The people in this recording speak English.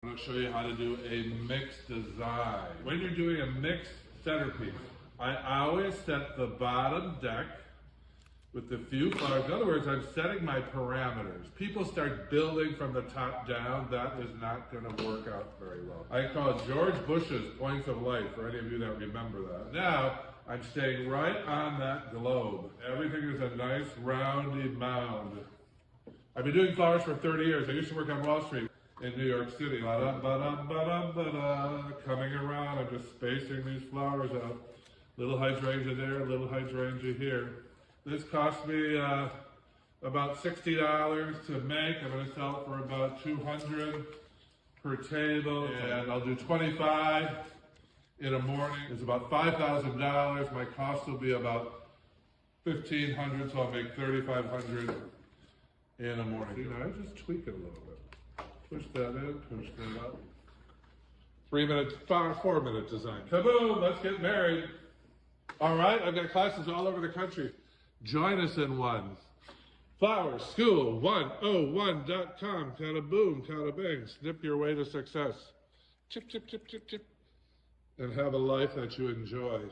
I'm going to show you how to do a mixed design. When you're doing a mixed centerpiece, I always set the bottom deck with the few flowers. In other words, I'm setting my parameters. People start building from the top down. That is not going to work out very well. I call it George Bush's points of light, for any of you that remember that. Now, I'm staying right on that globe. Everything is a nice roundy mound. I've been doing flowers for 30 years. I used to work on Wall Street in New York City. Coming around, I'm just spacing these flowers out. Little hydrangea there, little hydrangea here. This cost me about $60 to make. I'm going to sell it for about $200 per table, and I'll do 25 in a morning. It's about $5,000. My cost will be about $1,500, so I'll make $3,500 in a morning. You know, I just tweak it a little bit. Push that in, push that up. 3 minutes, 4-minute design. Kaboom, let's get married. All right, I've got classes all over the country. Join us in one. Flowerschool101.com. Kind of boom, kind of bang. Snip your way to success. Chip, chip, chip, chip, chip. And have a life that you enjoy.